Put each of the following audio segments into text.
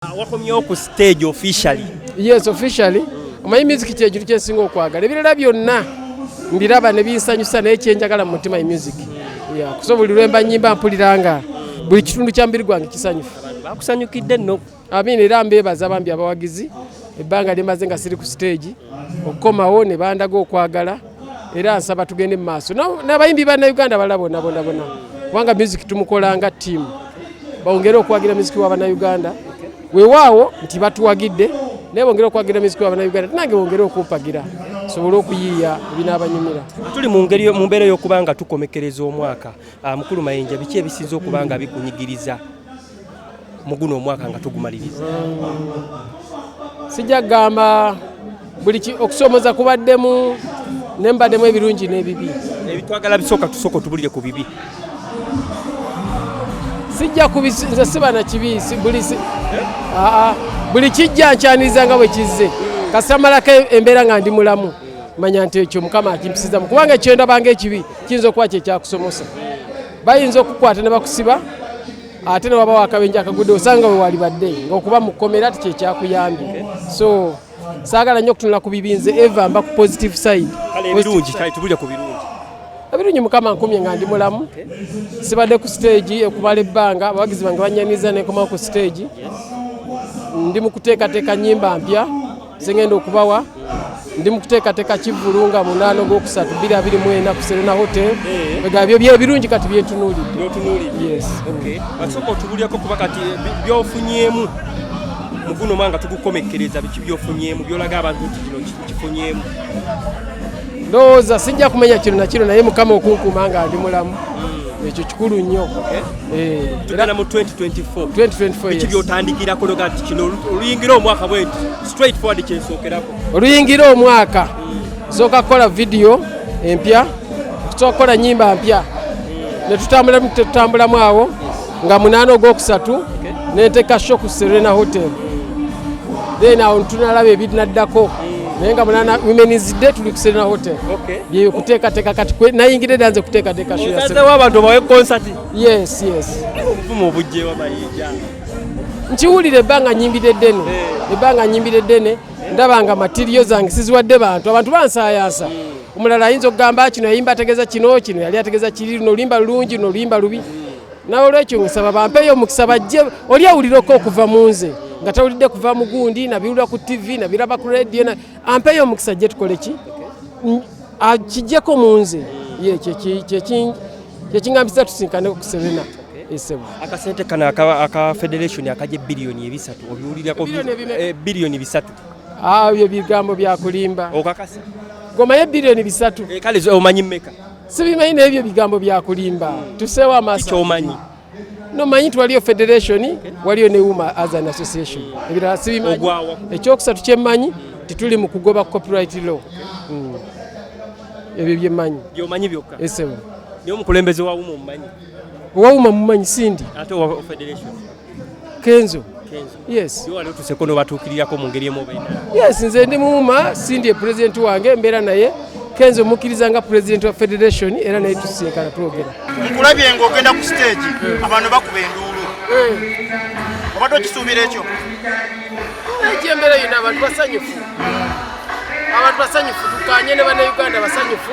Wakomyewo ku stage officially. Yes, officially. My music kyejuru kyensinga okwagala. Ebirala byonna mbiraba ne binsanyusa naye kyenjagala mu mutima music. Yeah, kusobuli lwemba nyimba mpuliranga buli kitundu kya mbiri gwange kisanyufu. Bakusanyukidde nno. Amini era mbebaza bambi abawagizi ebbanga limaze nga siri ku stage okukomawo ne bandaga okwagala era nsaba tugende mu maaso n'abayimbi ba Uganda balabona bona kubanga music tumukolanga team bongere okwagira music wa bana Uganda weewaawo nti batuwagidde naye bongere okwagira music wa bana Uganda nange bongere okumpagira sobole okuyiiya ebinaabanyumira. Tuli mu mbeera y'okubanga tukomekereza omwaka mukulu Mayinja biki ebisinza okubanga bikunyigiriza muguno omwaka nga tugumaliriza? Sijja gamba buli okusomoza kubaddemu nembaddemu ebirungi n'ebibi. Ebitwagala bisooka tusooka tubulire ku bibi. Sijja kubisinza siba na kibisi buli kijja nkyaniriza nga bwe kizze kasamalako embeera nga ndi mulamu manya nti ekyo Mukama akimpisizamu kubanga ekyenda banga ekibi kiyinza okuba kyekyakusomosa bayinza okukwata ne bakusiba ate ne wabawo akabenje akagudde osanga we wali badde ng'okuba mu kkomera ati kyekyakuyambye so saagala nnyo okutunula ku bibinze eva mba ku positive side. Kale ebirungi kale tubulire ku birungi. Ebirungi Mukama nkumye nga ndi mulamu sibadde ku stage ekubala ebbanga abawagizi bange banyaniza nekomawo ku stage ndi mu kuteekateeka nnyimba mpya zengenda okubawa ndi mu kuteekateeka kivulunga mu 8 Ogwokusatu 2024 ku Serena Hotel byo byebirungi kati byetunuulidde. Yes. Okay. Basooka otubulyako kuba kati byofunyeemu muguno mwanga tugukomekereza biki byofunyeemu byolaga abantu nti kino kifunyeemu. Ndowooza sijja kumenya kino na kino naye Mukama okunkuma nga ndi mulamu ekyo kikulu nnyo. Era mu 2024 biki byotandikirako noga nti kino oluyingira omwaka bwenti straight forward kyensookerako oluyingira omwaka sooka kukola video empya tusooka kukola nnyimba mpya ne tutambulamu awo nga mu 8 Ogwokusatu neteeka show ku Serena Hotel then awo tunalaba ebinaddako naye nga munana Women's Day tuli ku Serena Hotel. Bye kuteekateeka kati nayingire danze kuteekateeka show ya Serena abantu bawe concert. Yes. Obuvumo obujje wa Mayinja nkiwulire ebbanga nyimbire ddene ndabanga materiyo zange siziwadde abantu bansaayansa omulala ayinza okugamba kino yayimba ategeeza kino yali ategeeza kiri luno oluyimba lulungi luno oluyimba lubi nawe olwekyo nsaba bampeeyo omukisa bajje oli awulireko okuva mu nze nga tawulidde kuva mu gundi nabiwulira ku TV nabiraba ku radio ampeeyo omukisa gye tukole ki kijjeko mu nze kyekingambisa tusinkane ku Serena esebo. Akasente kana aka federation akaje billioni 3 obiwulirako billioni 3. Byo bigambo bya kulimba. Okakasa goma ye billioni 3. Kale omanyi mmeka? Sibimanyi n'ebyo bigambo bya kulimba tusewa amasa. Kiki omanyi? No manyi waliyo federation waliyo ne Women as an association ebirala sibimanyi. Ekyokusatu kyemmanyi tituli mu kugoba copyright law. Ebyo byemmanyi. Byomanyi byokka. Esebo. Niyo mukulembeze wa Women mmanyi. Wawuma mumanyi sindi. Ate wa federation. Kenzo. Yes. Yo wali tusekono batuukirirako mu ngeri emu bayina. Yes, nze ndi Muwuma sindi president wange mbeera naye Kenzo mukkiriza nga president wa federation era naye tusinkana twogera. Nkulabye ng'ogenda ku stage abantu bakuba enduulu. Obadde okisuubira ekyo? Embeera yonna abantu basanyufu tukanye ne bana Uganda basanyufu.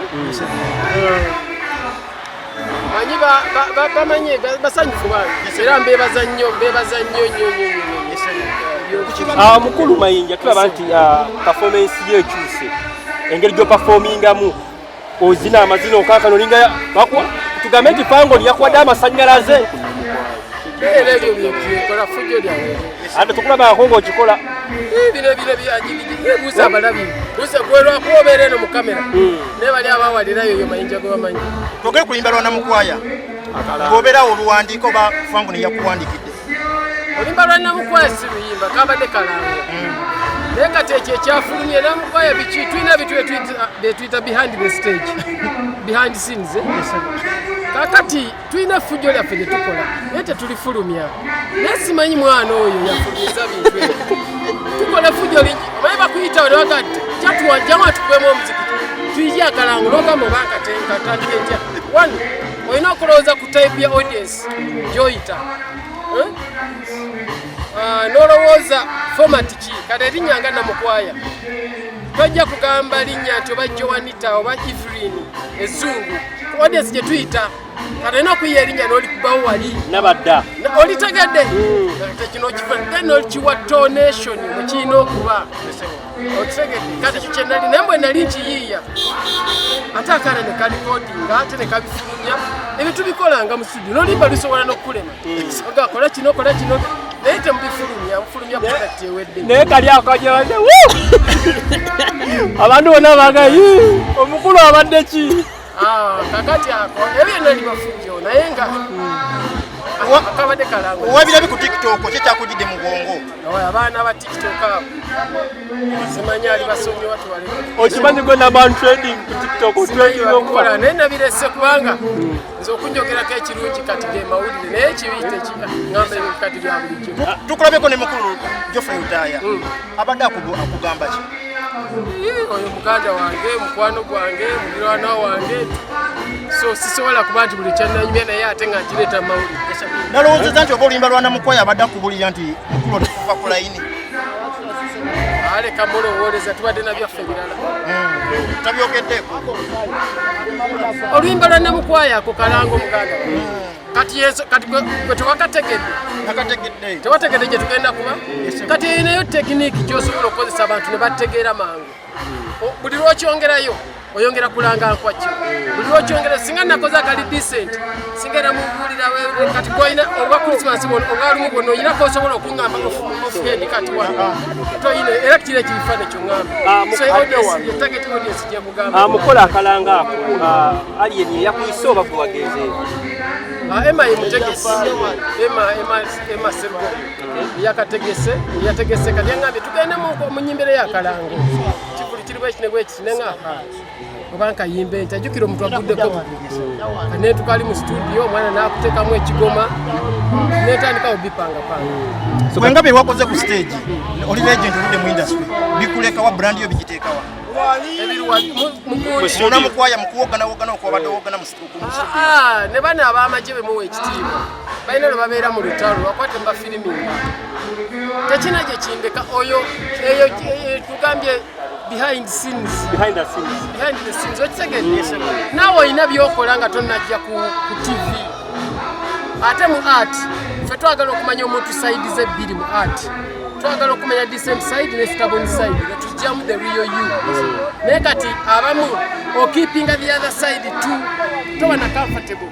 Manyi bamanye basanyufu bange era mbebaza nnyo mukulu Mayinja tulaba nti performance yekyuse engeri gyo performingamu ozina amazina okakano olinga tugambe nti pango lyakuwadde amasannyalaze era ebyo byekola fujjo lyawe ate tukulaba ako ng'okikola bino byebuuza abalabi gwelwako obeera eno mu kamera naye bali abawalirayo eyo Mayinja gwe bamanyi twogere ku luyimba lwa Namukwaya ng'obeerawo oluwandiiko fango ne yakuwandikidde oluyimba lwa Namukwaya si luyimba kabadde kalanga naye kati ekyo ekyafulumye Namukwaya biki tulina betuyita behind the stage behind scenes kakati tulina fujjo lyaffe lye tukola naye tetulifulumya naye simanyi mwana oyo yafulumiza bintu ebyo tukola fujjo lingi omanyi bakuyitawo newagadde jamu atukubemu omuziki tuyije akalango n'ogamba obanga tenkatandika entya one olina okulowooza ku type ya audience gy'oyita nolowooza format ki kati erinnya nga Namukwaya tojja kugamba linnya nti oba Joanita oba Evelyn Ezzungu audience gye tuyita kati olina okuyiya erinnya n'olikubawo wali nabadda olitegedde kino kifadde n'olikiwa donation mukirina okuba okitegedde kati kyo kyenali naye mbwe nali nkiyiiya ate akaana ne kalikodinga ate ne kabifulumya ebintu bikolanga mu studio n'olimba lusobola n'okukulema ogakola kino kola kino naye temubifulumya product ewedde naye kali akajawaze abantu bonna bagayi omukulu abadde ki kakati ako ebyonna libafunjo naye nga kabadde kalango owabirabi ku TikTok kyekyakujjidde mu bwongo abaana ba TikTok abo simanya ali basomye watu wale okimanyi gwe naman trending ku TikTok okukola naye nabirese kubanga nze okunjogerako ekirungi kati ge mawulire naye kibiyite ngamba ebintu kati bya bulijjo tukulabeko ne mukulu Geoffrey Lutaaya abadde akugamba ki oyo muganda wange mukwano gwange muliraana wange so sisobola kuba nti buli kyananyumya naye ate nga nkireeta mawulire nalowoozezza nti oba oluyimba lwa Namukwaya abadde akubulira nti mukulu otukuva ku layini aleka mulowooleza tubadde na byaffe birala tabyogeddeko oluyimba lwa Namukwaya ako kalango muganda kati gwe tewakategedde tewategedde gye tugenda kuba kati erinayo tekiniki gyosobola okukozesa abantu ne bategeera mangu buli lwokyongerayo oyongera kulanga nkwaki buli lwokyongera singa nakoze akali decent singa era mubuulira kati koyina oba Christmas oba lumu bwonna oyinako osobola okuŋŋamba ofhead kati toyina era kiri ekibifaane kyongamba target audience gye mugamba mukola akalanga ako aliyeni yakuyise oba gwe wagenze Emma mutegesi Emma Sergo yategese kali yangambe tugende mu nyimbere y'akalango kifuli kiriwe kinegwe kinenga obanka yimbe ntajukira omuntu aguddeko ne tukali mu studio omwana nakutekamu ekigoma netandika obipanga panga wenga be wakoze ku stage oli legend oludde mu industry bikuleka wa brand yo bigiteekawa Namukwaya mukuwogana okwabadde wogana mu studio ne bana abamagye bemuwa ekitiibwa balina lwe babeera mu lutalo bakwate mba firiminga tekina gye kindeka oyo eyo tugambye behind the scenes okitegedde naawe olina byokola nga tonnajja ku TV ate mu art ffe twagala okumanya omuntu side ze ebbiri mu art twagala okumanya decent side ne stubborn side netujjamu the real you naye kati abamu okeepinga the other side too toba na comfortable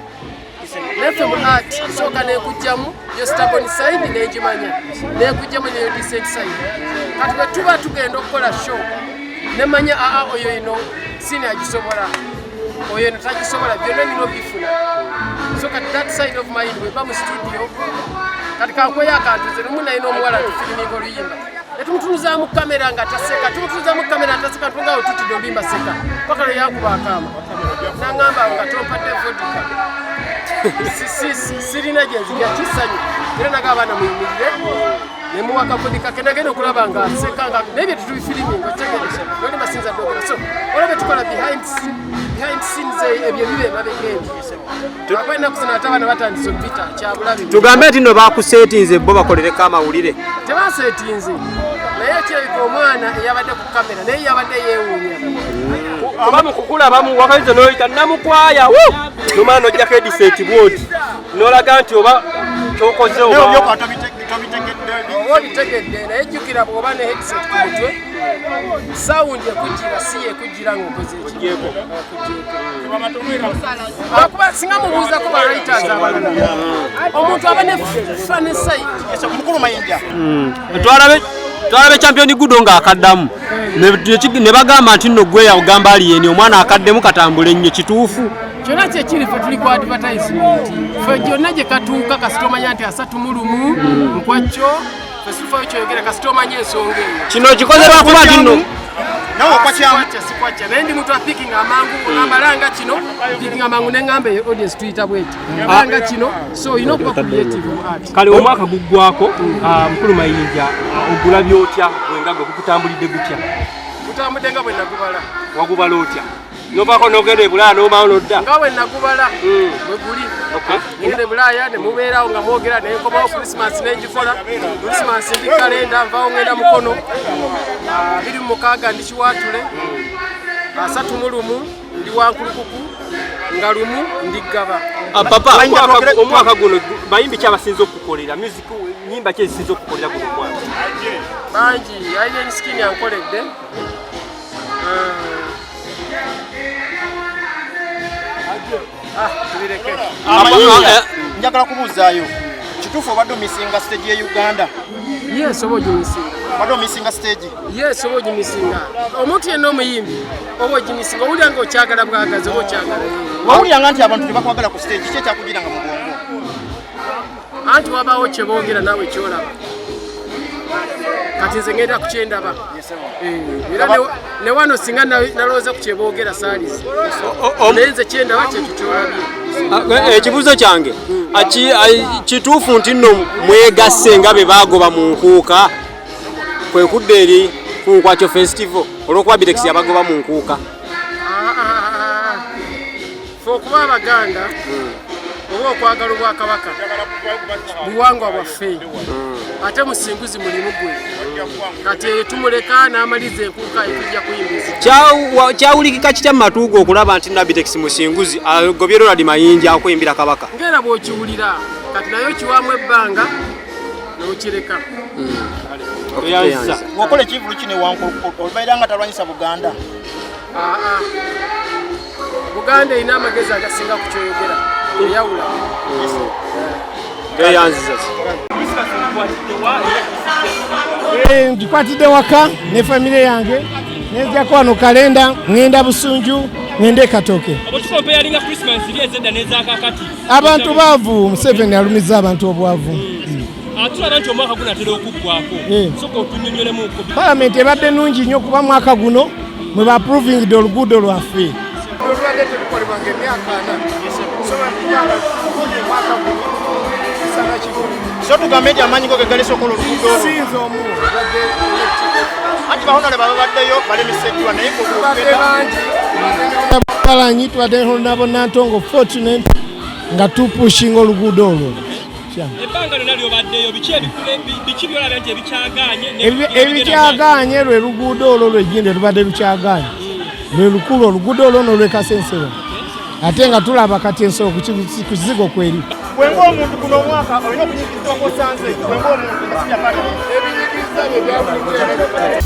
neffe mu art sooka nekujjamu yo stubborn side negimanya nekujjamu neyo decent side kati bwe tuba tugenda okukola show nemanya oyo ino sini agisobola oyo ino tagisobola byonna nina obifuna so kati that side of mind weba mu studio kati kankweyo akantu nze lumu nalina omuwala tufiriminga oluyimba netumutunuza mu kamera nga taseka tumutunuza mu kamera taseka tungawo tutidde oluyimba seka paka lwe yakuba akama naŋŋamba nga tompadde vodika sirina gyenzirya kisanyu era naga abaana muyimirire nemuwaka vodika kenagenda okulaba nga sekanga naye bye tutubifiriminga otegereza noli masinza dogera so olaba tukola behind scenes ebyo bibe mabegeebi akwenda kuzina ate abaana batandisa obita kyabulabe tugambe nti no bakusetinze bo bakolereko amawulire tebasetinze naye kirabika omwana eyabadde ku kamera naye yabadde yeewuunya oba mukukulabamu wakalize noyita Namukwaya nomala nojjako ediseti bwoti nolaga nti oba kyokoze oba obitegedde naye jjukira bw'oba ne headset ku mutwe sawundi ekujjira si yekujjira ng'okoze ekigeko lwakuba singa mubuuzako ba writers abalala omuntu aba ne fane site mukulu Mayinja twalabe champion gudo ng'akaddamu ne bagamba nti nno gwe yagamba aliyeni omwana akaddemu katambule nnyo kituufu kyonna kyekiri ffe tuli ku advertisement ffe gyonna gye katuuka kasitomanya nti asatu mu lumu nkwakyo ffe sifayo kyoyogera kasitomanya ensonga eyo kino kikoze lwakuba nti nno nawe okwakyamu sikwakya naye ndi muntu apikinga amangu nambalanga kino pikinga amangu neŋŋamba audience tuyita bweti alanga kino so olina okuba creative mu art kale omwaka guggwako mukulu Mayinja ogula byotya bwenga gwe gukutambulidde gutya gutambudde nga bwe nagubala wagubala otya Nobako nogende Bulaya n'omaawo n'odda. Nga bwe nagubala bwe guli. Ngende Bulaya ne mubeerawo nga mwogera ne nkomawo Christmas n'egikola. Christmas ndi kalenda nvaawo ngenda Mukono. 26 ndi Kiwatule. 31 ndi Wankulukuku. Nga lumu ndi Gaba. Papa omwaka guno bayimbi kyabasinze okukolera music nyimba ki ezisinze okukolera guno mwaka? Bangi ayine skin yankoledde. Njagala kubuuzaayo kituufu obadde omisinga stage ye Uganda? Yes, oba ogimisinga. Obadde omisinga stage? Yes, oba ogimisinga. Omuntu yenna omuyimbi oba ogimisinga owulira nga okyagala bwagazi oba okyagala. Wawuliranga nti abantu tebakwagala ku stage ki ekyakugiranga mu bwongo? Anti wabaawo kye boogera naawe kyolaba. Kati nze ngenda ku kyendaba. Era ne wano singa nalowooza ku kye boogera saalizi. Naye nze kyendaba kye tukyolabye. Ekibuuzo kyange kituufu nti nno mwegasse nga be baagoba mu nkuuka kwe kudda eri ku Nkwakyo festival olw'okuba Bitex yabagoba mu nkuuka? Fe okuba Abaganda oba okwagala Obwakabaka buwangwa bwaffe ate musinguzi mulimu gwe kati tumuleka n'amaliza enkuuka etujja kuyimbiza. Kyawulikika kitya mu matu go okulaba nti Bitex musinguzi agobye Ronald Mayinja akuyimbira Kabaka? Ngera bw'okiwulira kati nayo kiwamu ebbanga n'okireka. Wakola ekivulu kino Wankulukuku obaira nga talwanyisa Buganda? Buganda erina amagezi agasinga ku kyoyogera eyawula. Ngikwatidde waka ne famire yange nejjako wano kalenda ngenda Busunju ngende Katoke. Abantu baavu Museveni alumiza abantu obwavu. Palamenti ebadde nnungi nnyo kuba mwaka guno mwe ba proving oluguudo lwaffe. So tugambe nti amaanyi go gegalese okola oluguudo olwo? Sinza omu anti bahonale babaddeyo balemeseddwa naye Palanyi tubaddeho nabo Nantongo Fortunate nga tupushinga oluguudo olwo. Ebbanga lyonna ly'obaddeyo biki byolaba nti ebikyagaanye? Ebikyagaanye lwe luguudo olwo lwejjinde lubadde lukyagaanye. Lwe lukulu oluguudo olwo n'olwekasensero. Ate nga tulaba kati ensolo ku kizigo kweri. Bwenga omuntu guno omwaka olina okunyigirizibwa kw'osanze bwenga omuntu nga pale ebinyigiriza bye byavudde.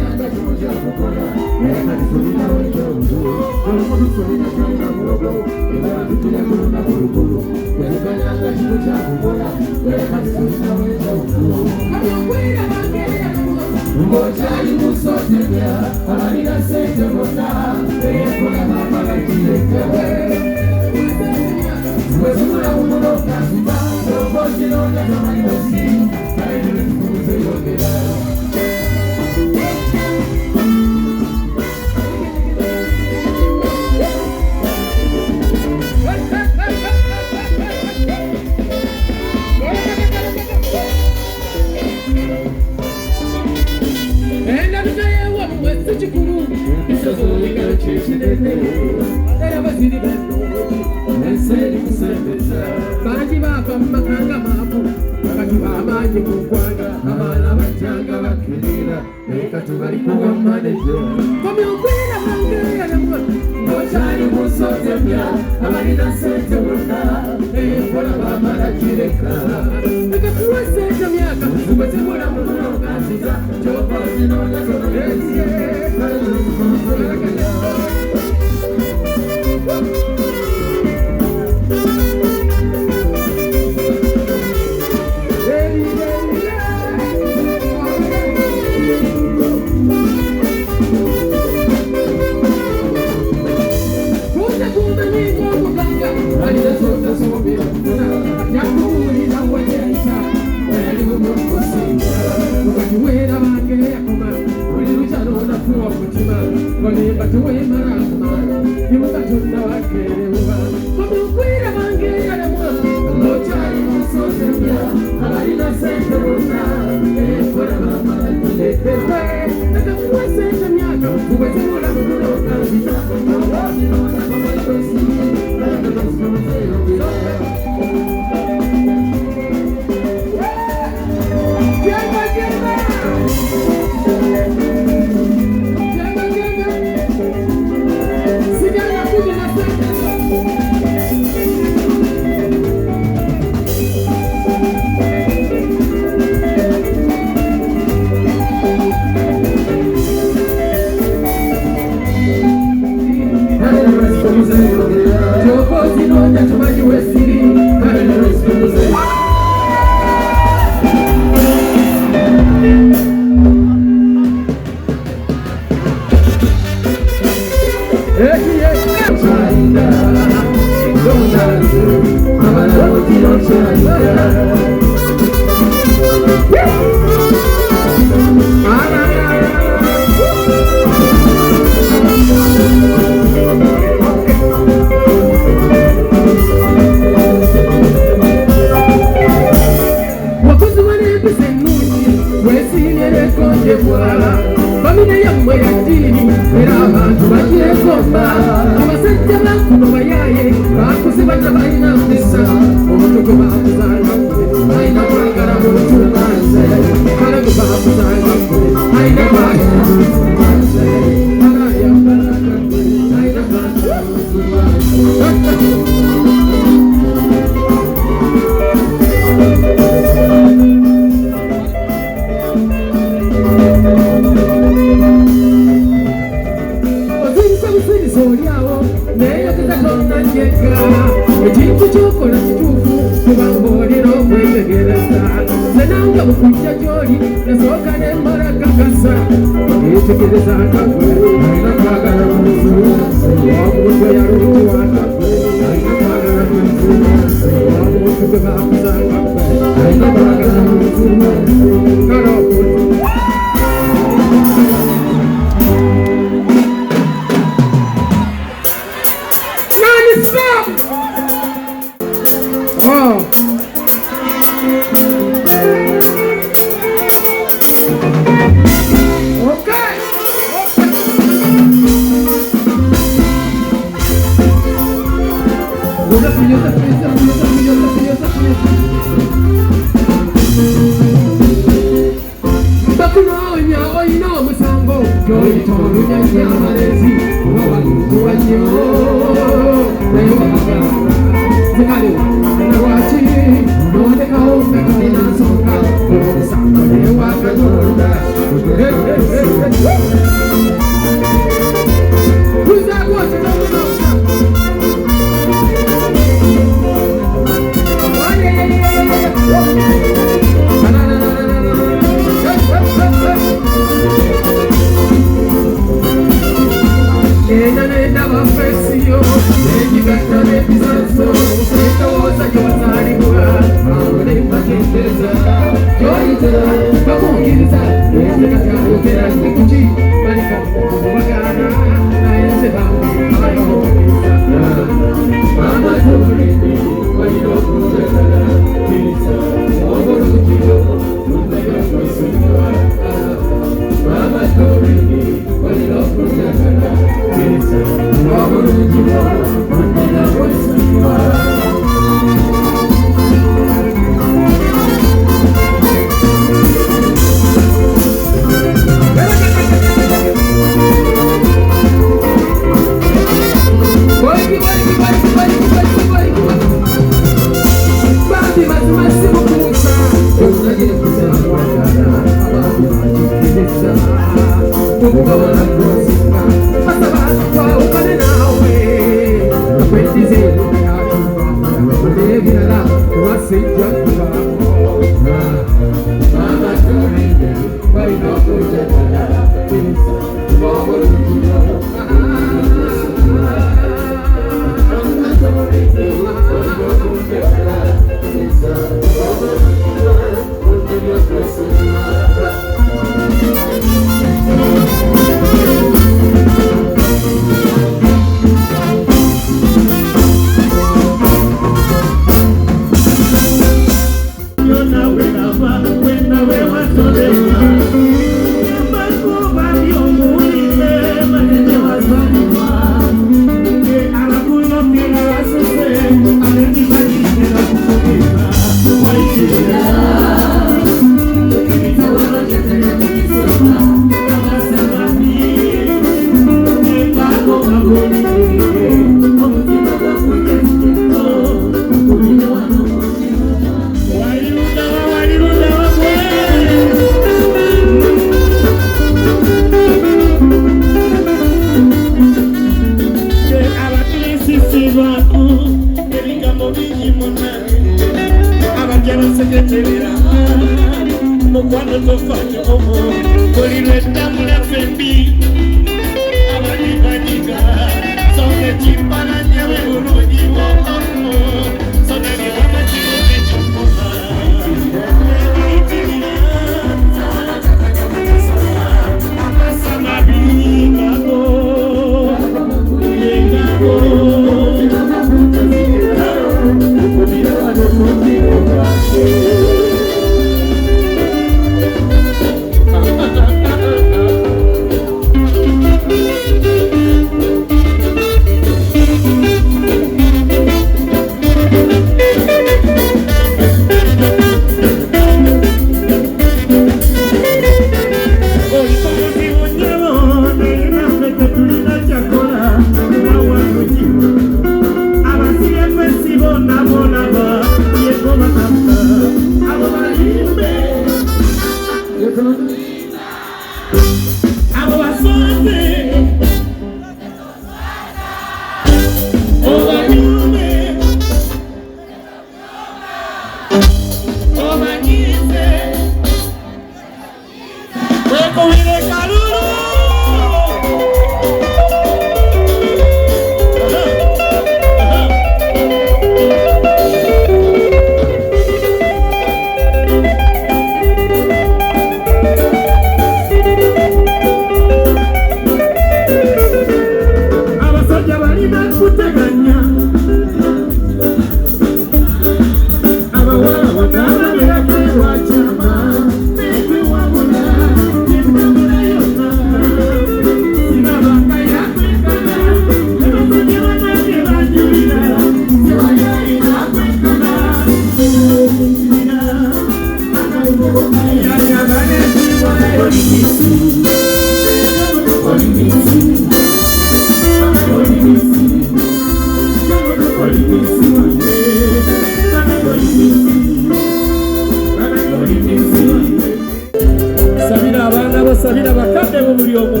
sabira bakadde mu buli omu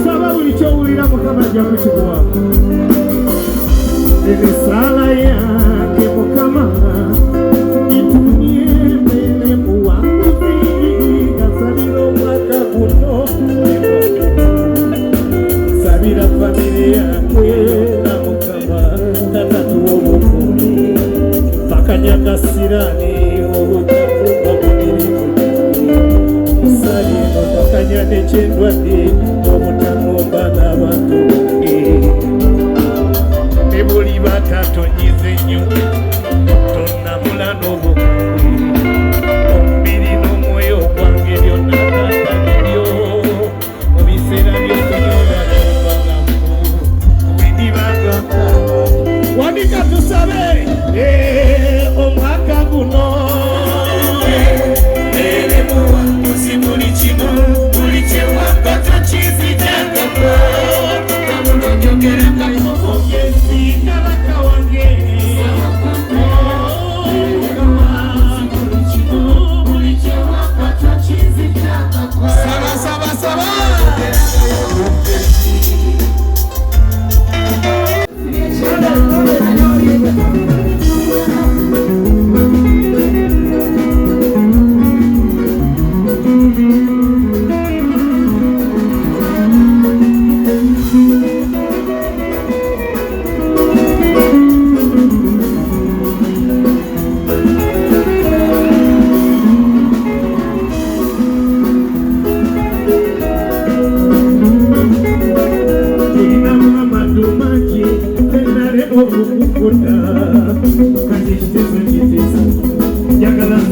saba buli kyowulira Mukama ajja kukikuwa emisaala yange Mukama itumye mbere muwanguzi gasabira omwaka guno sabira famire yange na Mukama tatatuwa obukumi bakanyagasirani Kanyane chendwadi omutanumba n'abantu ebuli batatonyize nnyo tonnamula n'obukuumi omubiri n'omwoyo gwange byonna tatanibyo mu biseera by'okunyola n'obagamu bwendibagamba wandika tusabe omwaka guno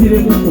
Thank you.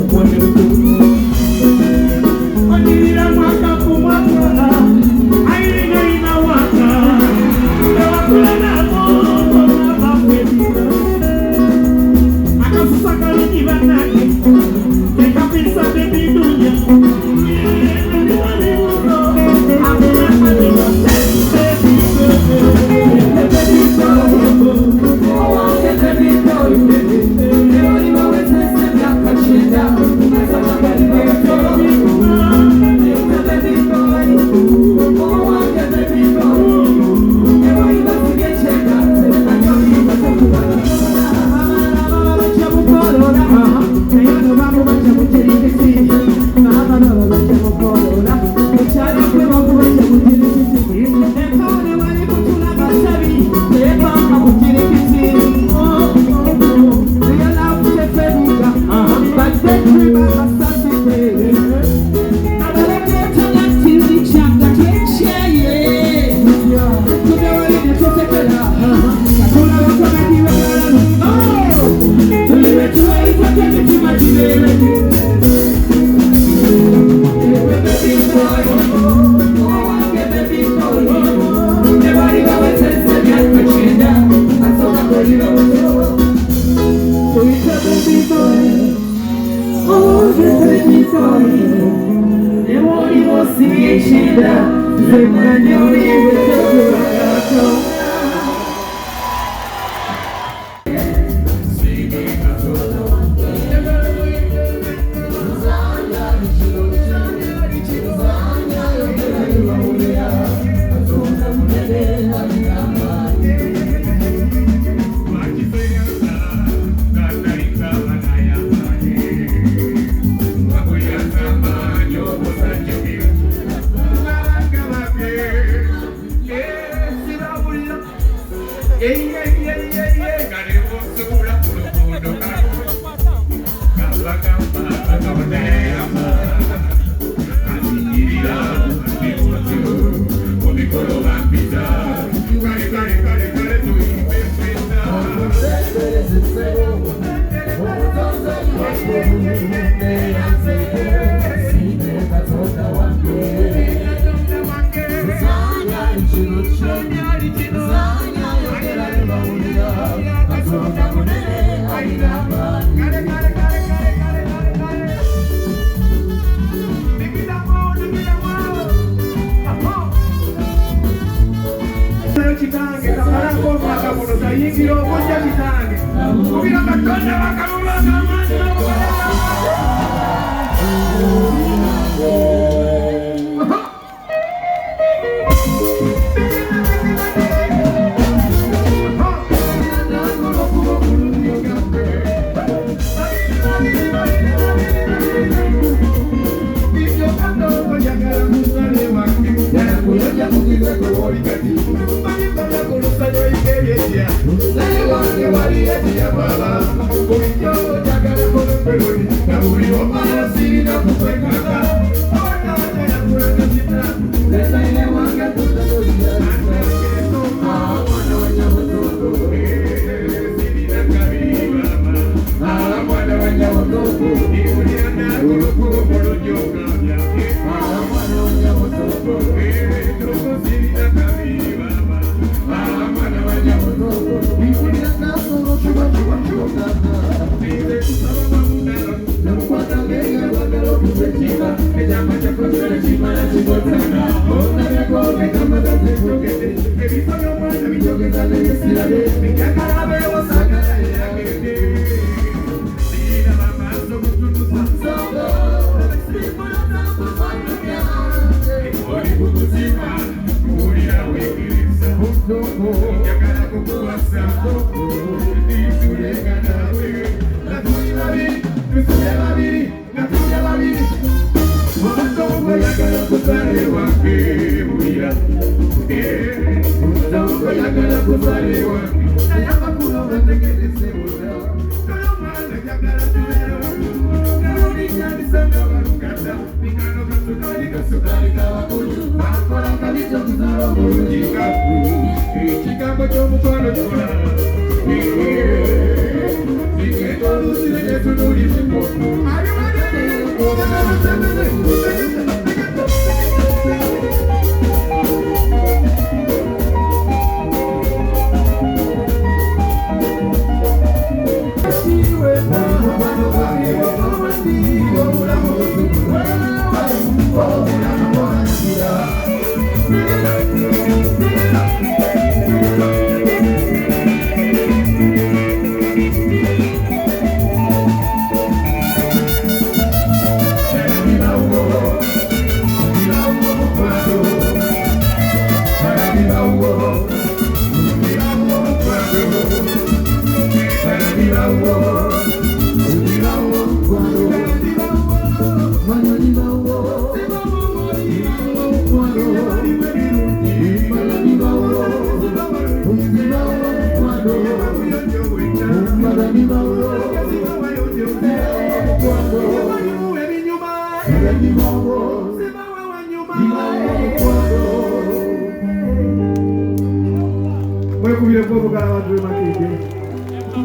Mwekubire kwobugala abantu bemakide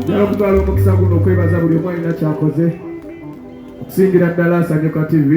jala kutwala omukisa guno okwebaza buli omu alina kyakoze okusingira ddala Asanyuka TV